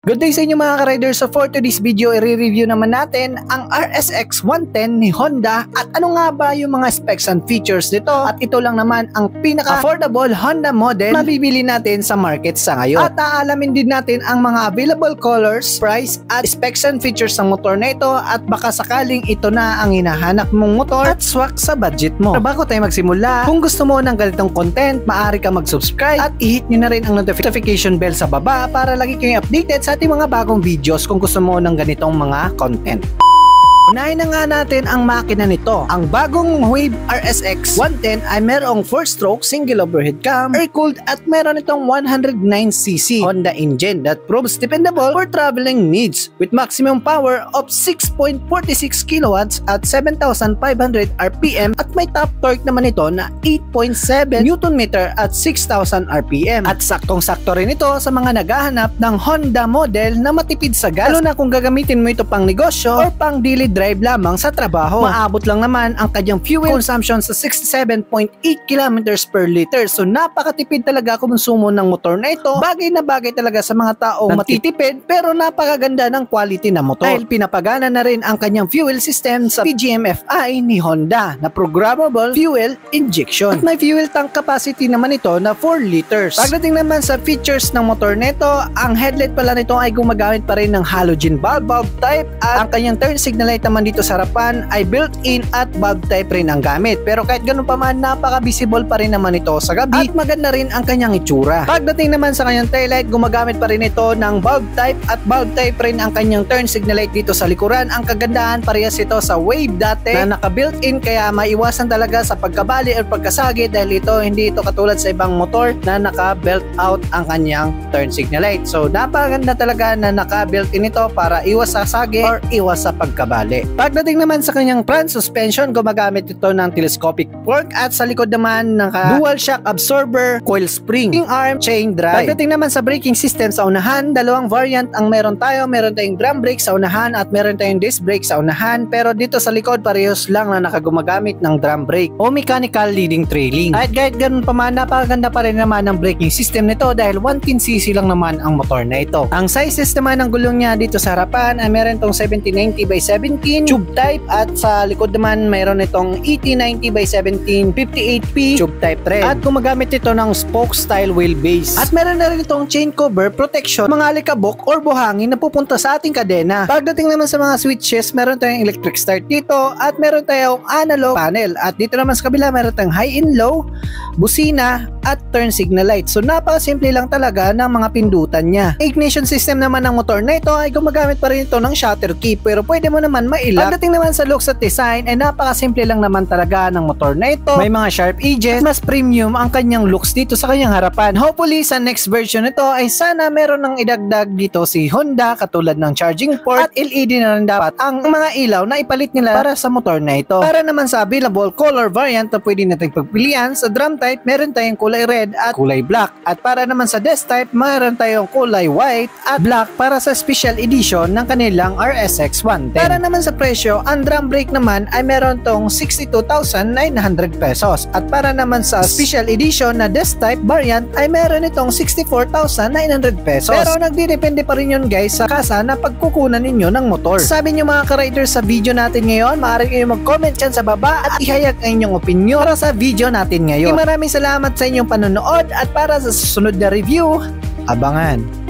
Good day sa inyo mga ka-riders. So for today's video, i-review naman natin ang RSX 110 ni Honda at ano nga ba yung mga specs and features nito. At ito lang naman ang pinaka-affordable Honda model mabibili natin sa market sa ngayon. At aalamin din natin ang mga available colors, price at specs and features ng motor na ito at baka sakaling ito na ang hinahanap mong motor at swak sa budget mo. Pero bago tayo magsimula, kung gusto mo ng ganitong content, maaari ka mag-subscribe at i-hit nyo na rin ang notification bell sa baba para lagi kayong updated sa ating mga bagong videos kung gusto mo ng ganitong mga content. Unahin na nga natin ang makina nito. Ang bagong Wave RSX 110 ay merong 4-stroke single overhead cam, air-cooled at meron itong 109cc Honda engine that proves dependable for traveling needs with maximum power of 6.46 kilowatts at 7,500 RPM at may top torque naman ito na 8.7 Nm at 6,000 RPM. At saktong-sakto rin ito sa mga naghahanap ng Honda model na matipid sa gas, lalo na kung gagamitin mo ito pang negosyo or pang daily drive lamang sa trabaho. Maabot lang naman ang kanyang fuel consumption sa 67.8 km per liter. So napakatipid talaga konsumo ng motor na ito. Bagay na bagay talaga sa mga taong matitipid pero napakaganda ng quality na motor. Dahil pinapagana na rin ang kanyang fuel system sa PGM-FI ni Honda na programmable fuel injection. At may fuel tank capacity naman ito na 4 liters. Pagdating naman sa features ng motor nito, ang headlight pala nito ay gumagamit pa rin ng halogen bulb type at ang kanyang turn signal light naman dito sa harapan ay built-in at bulb type rin ang gamit. Pero kahit ganun pa man, napaka-visible pa rin naman ito sa gabi at maganda rin ang kanyang itsura. Pagdating naman sa kanyang taillight, gumagamit pa rin ito ng bulb type at bulb type rin ang kanyang turn signal light dito sa likuran. Ang kagandahan, parehas ito sa Wave dati na naka-built-in kaya maiwasan talaga sa pagkabali o pagkasagi dahil ito hindi ito katulad sa ibang motor na naka-belt out ang kanyang turn signal light. So napakaganda talaga na naka-built-in ito para iwas sa sagi or iwas sa pagkabali. Pagdating naman sa kanyang front suspension, gumagamit ito ng telescopic fork at sa likod naman ng dual shock absorber coil spring, king arm, chain drive. Pagdating naman sa braking system sa unahan, dalawang variant ang meron tayo. Meron tayong drum brake sa unahan at meron tayong disc brake sa unahan, pero dito sa likod parehas lang na nakagumagamit ng drum brake o mechanical leading trailing. At kahit ganun pa man, napakaganda pa rin naman ang braking system nito dahil 110cc lang naman ang motor na ito. Ang sizes naman ng gulong niya dito sa harapan ay meron tong 7090x17 tube type at sa likod naman mayroon itong 8090x17 58P tube type red at gumagamit ito ng spoke style wheelbase at meron na rin itong chain cover protection mga alikabok or buhangin na pupunta sa ating kadena. Pagdating naman sa mga switches, meron tayong electric start dito at meron tayong analog panel at dito naman sa kabila meron tayong high and low, busina at turn signal light. So napakasimple lang talaga ng mga pindutan niya. Ignition system naman ng motor na ito ay gumagamit pa rin ito ng shutter key pero pwede mo naman mailak. Pagdating naman sa looks at design ay napakasimple lang naman talaga ng motor na ito. May mga sharp edges, mas premium ang kanyang looks dito sa kanyang harapan. Hopefully sa next version nito ay sana meron ng idagdag dito si Honda katulad ng charging port at LED na rin dapat ang mga ilaw na ipalit nila para sa motor na ito. Para naman sa available color variant na pwede natin pagpilian, sa drum type meron tayong kulay red at kulay black at para naman sa desk type meron tayong kulay white at black para sa special edition ng kanilang RSX 110. Para naman sa presyo, ang drum brake naman ay meron tong 62,900 pesos at para naman sa special edition na desk type variant ay meron itong 64,900 pesos. Pero nagdidepende pa rin yun guys sa kasa na pagkukunan ninyo ng motor. Sabi nyo mga ka-riders sa video natin ngayon, maaari kayo mag-comment dyan sa baba at ihayag ang inyong opinion para sa video natin ngayon. Maraming salamat sa inyong panonood at para sa susunod na review, abangan!